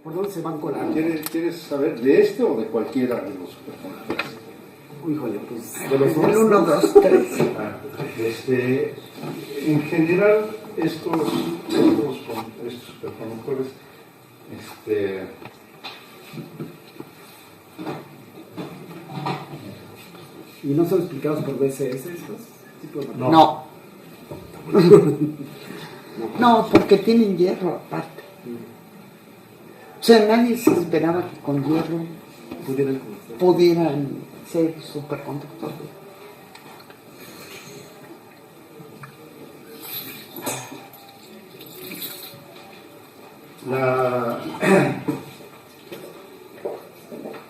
¿Por dónde se van colando? ¿Quieres saber de este o de cualquiera de los superconductores? Híjole, pues De los dos. El 1, 2, 3. En general, estos superconductores, ¿y no son explicados por BCS estos tipos de... No. No, porque tienen hierro aparte. O sea, nadie se esperaba que con hierro pudieran ser superconductores.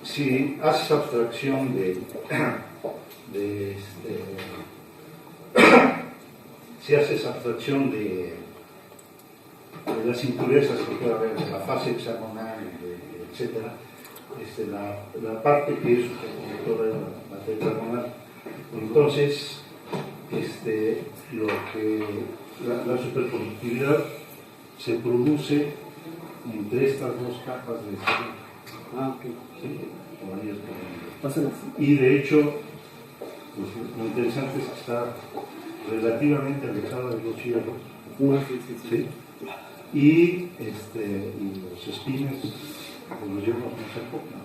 Si haces abstracción si haces abstracción de las impurezas que puede haber de la fase hexagonal, etcétera, la parte que es superconductora de la tetragonal, entonces la superconductividad se produce entre estas dos capas de cemento. Ok. ¿Sí? Por ahí es Pasan así. y de hecho, pues, lo interesante es que está relativamente alejada de los hierros. ¿Sí? Y los espines de los hierros no se acoplan.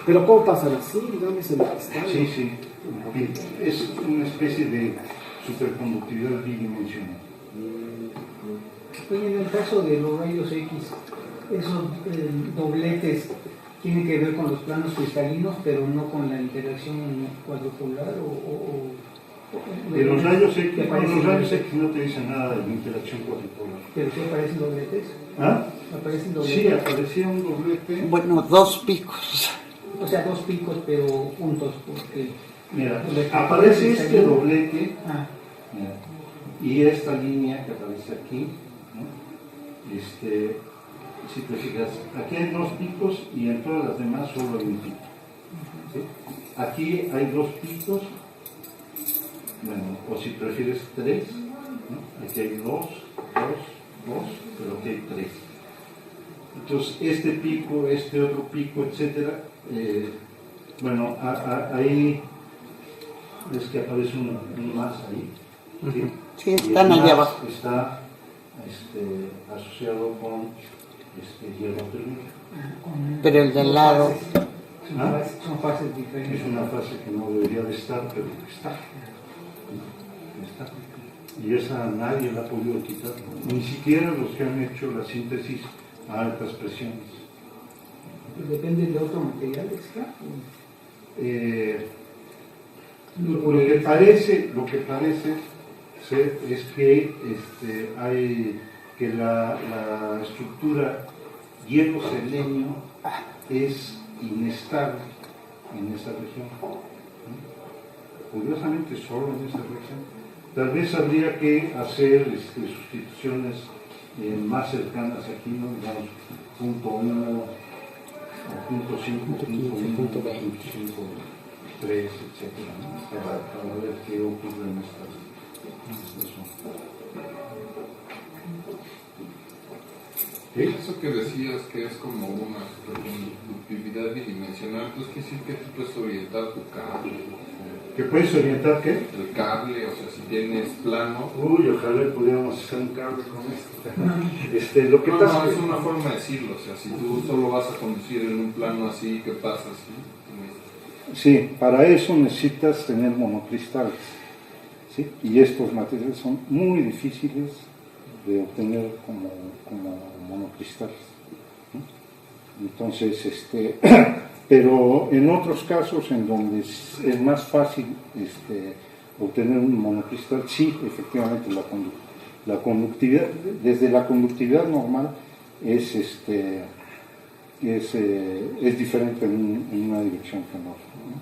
¿Pero cómo pasan así? ¿Dónde se les está? Sí. Es una especie de superconductividad bidimensional. Oye, en el caso de los rayos X, esos dobletes tienen que ver con los planos cristalinos, pero no con la interacción cuadricular De los rayos X no te dicen nada de la interacción cuadricular. ¿Pero sí aparecen dobletes? ¿Ah? ¿Aparecen dobletes? Sí, aparecía un doblete. Bueno, 2 picos. O sea, 2 picos, pero juntos, porque... Mira, aparece este doblete. Ah, Mira, y esta línea que aparece aquí, ¿no? Si te fijas, aquí hay 2 picos y en todas las demás solo hay un pico. ¿Sí? Aquí hay 2 picos, bueno, o si prefieres 3, ¿no? Aquí hay 2, pero aquí hay 3. Entonces, este pico, este otro pico, etcétera, bueno, ahí es que aparece un más ahí. ¿Sí? Sí, están allá abajo. Está asociado con hierro térmico. Pero el del lado. son fases diferentes. Es una fase que no debería de estar, pero está. Y esa nadie la ha podido quitar, ni siquiera los que han hecho la síntesis a altas presiones. Depende de otro material, ¿está? Lo que parece ser es que hay que la estructura hierro-selenio es inestable en esa región. Curiosamente, solo en esa región. Tal vez habría que hacer sustituciones más cercanas aquí, ¿no? Digamos, punto 1, punto 5, punto 1, punto 5, 3, etc. ¿no? Para ver qué ocurre en esta Eso que decías que es como una superconductividad bidimensional, entonces ¿qué decir que tú puedes orientar tu cable? ¿Que puedes orientar qué? El cable, o sea, si tienes plano. Uy, ojalá pudiéramos hacer un cable con esto. Lo que pasa es una forma de decirlo, o sea, si tú solo vas a conducir en un plano así, ¿qué pasa? Sí, para eso necesitas tener monocristales. ¿Sí? Y estos materiales son muy difíciles de obtener como monocristales, ¿no? Entonces, pero en otros casos en donde es más fácil obtener un monocristal, sí, efectivamente la conductividad, desde la conductividad normal es diferente en una dirección que en otra, ¿no?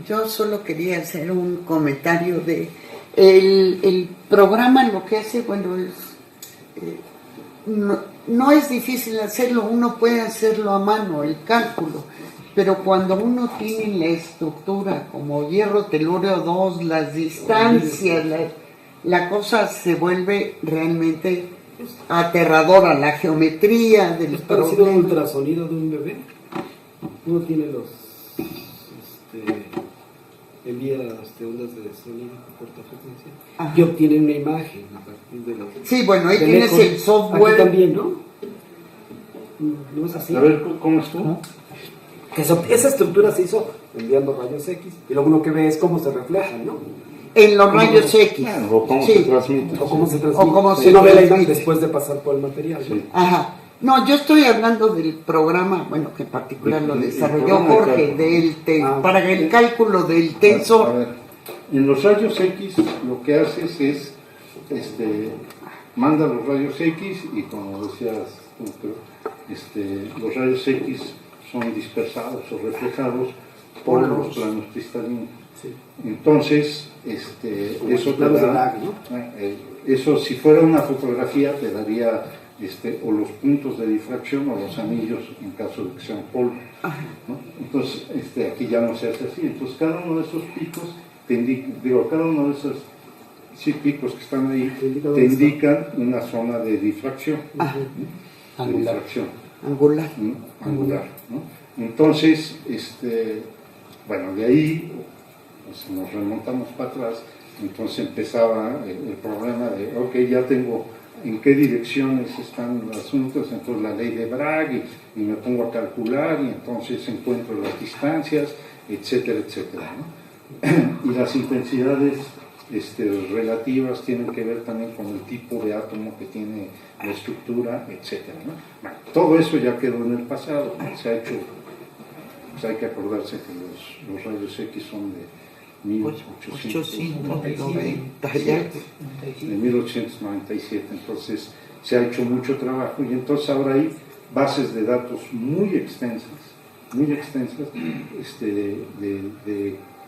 Yo solo quería hacer un comentario de el programa. Lo que hace, bueno, es no es difícil hacerlo, uno puede hacerlo a mano, el cálculo, Pero cuando uno tiene la estructura como hierro telúreo 2, las distancias, la cosa se vuelve realmente aterradora, la geometría del ¿Es parecido a un problema. ultrasonido de un bebé? Uno tiene envía ondas de sonido a corta frecuencia Ajá. y obtiene una imagen a partir de los... Sí, bueno, ahí del tienes eco. el software. Aquí también, ¿no? ¿No es así? A ver, ¿cómo estuvo? Que esa estructura se hizo enviando rayos X y luego uno que ve es cómo se reflejan, ¿no? En los rayos X. O cómo Sí. se transmite. O cómo se transmite. O cómo se uno ve la imagen transmite. después de pasar por el material, ¿no? Sí. Ajá. No, yo estoy hablando del programa, bueno, que en particular lo El desarrolló programa de Jorge, cálculo. para el cálculo del A tensor. ver, en los rayos X lo que haces es, manda los rayos X y como decías tú, los rayos X son dispersados o reflejados por los planos cristalinos. Sí. Entonces, Como eso los te planos de da, Bragg, ¿no? eso si fuera una fotografía te daría o los puntos de difracción o los anillos en caso de que sean polvo, ¿no? Entonces, aquí ya no se hace así. Entonces, cada uno de esos picos cada uno de esos picos que están ahí te indican una zona de difracción, ¿no? De Angular. difracción, Angular. ¿no? Angular, ¿no? Entonces, bueno, de ahí pues, nos remontamos para atrás. Entonces empezaba el problema de, ok, ya tengo en qué direcciones están los asuntos, entonces la ley de Bragg y me pongo a calcular y entonces encuentro las distancias, etcétera, etcétera, ¿no? Y las intensidades relativas tienen que ver también con el tipo de átomo que tiene la estructura, etcétera, ¿no? Bueno, todo eso ya quedó en el pasado, ¿no? Se ha hecho, pues hay que acordarse que los rayos X son de 1897, entonces se ha hecho mucho trabajo y entonces ahora hay bases de datos muy extensas de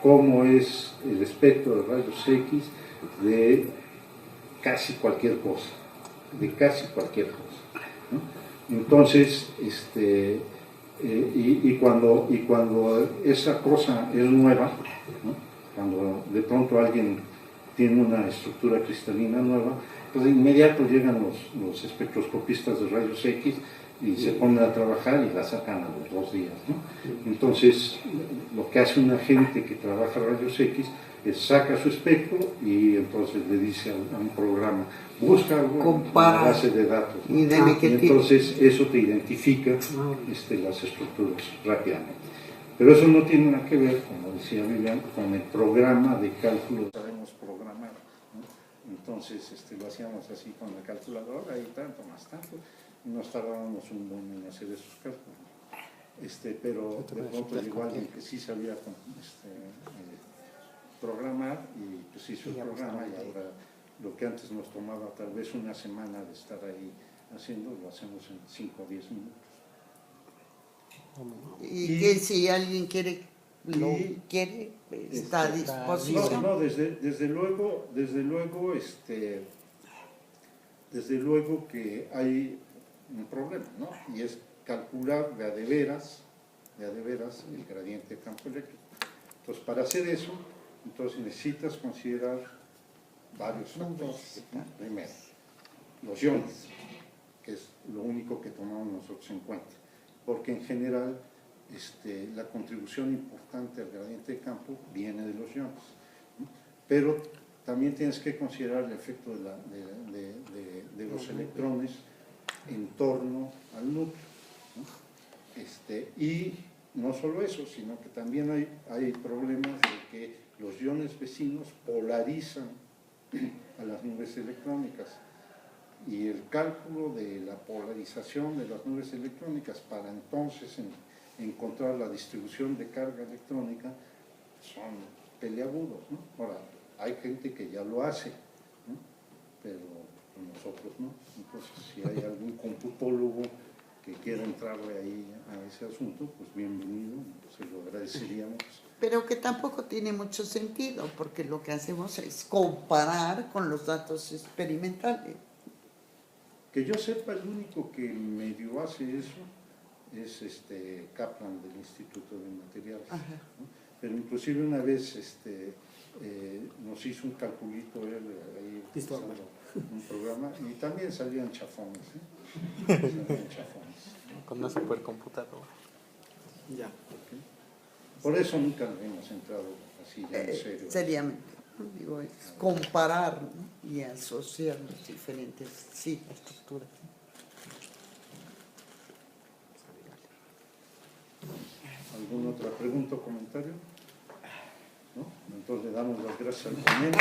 cómo es el espectro de rayos X de casi cualquier cosa, ¿no? Entonces, y cuando esa cosa es nueva, ¿no? Cuando de pronto alguien tiene una estructura cristalina nueva, pues de inmediato llegan los espectroscopistas de rayos X y se ponen a trabajar y la sacan a los 2 días, ¿no? Entonces, lo que hace una gente que trabaja rayos X es saca su espectro y entonces le dice a un programa, busca Compara, una base de datos, ¿no? y deme qué Y entonces eso te identifica las estructuras rápidamente. Pero eso no tiene nada que ver, como decía Vivian, con el programa de cálculo que sabemos programar, ¿no? Entonces lo hacíamos así con la calculadora, ahí tanto más tanto, y nos tardábamos un buen en hacer esos cálculos. Pero de pronto llegó alguien que sí sabía programar y pues hizo el programa y ahora lo que antes nos tomaba tal vez una semana de estar ahí haciendo, lo hacemos en 5 o 10 minutos. Y que si alguien quiere, está a disposición. No, desde luego que hay un problema, ¿no? Y es calcular de a de veras el gradiente de campo eléctrico. Entonces, para hacer eso, entonces necesitas considerar varios factores, ¿no? Primero, los iones, que es lo único que tomamos nosotros en cuenta, porque en general la contribución importante al gradiente de campo viene de los iones, ¿no? Pero también tienes que considerar el efecto de los electrones en torno al núcleo, ¿no? Y no solo eso, sino que también hay problemas de que los iones vecinos polarizan a las nubes electrónicas. Y el cálculo de la polarización de las nubes electrónicas para entonces encontrar la distribución de carga electrónica son peleagudos, ¿no? Ahora, hay gente que ya lo hace, ¿no? Pero nosotros no. Entonces, si hay algún computólogo que quiera entrarle ahí a ese asunto, pues bienvenido, se lo agradeceríamos. Pero que tampoco tiene mucho sentido, porque lo que hacemos es comparar con los datos experimentales. Que yo sepa, el único que medio hace eso es Kaplan del Instituto de Materiales, Ajá. ¿no? Pero inclusive una vez nos hizo un calculito él ahí Listo, usando un programa y también salían chafones, salían chafones. Con una supercomputadora. Ya. Por eso nunca hemos entrado así ya en serio. Seriamente, ¿no? Digo, es comparar, ¿no? Y asociar las diferentes estructuras. ¿Alguna otra pregunta o comentario? ¿No? Entonces le damos las gracias al ponente.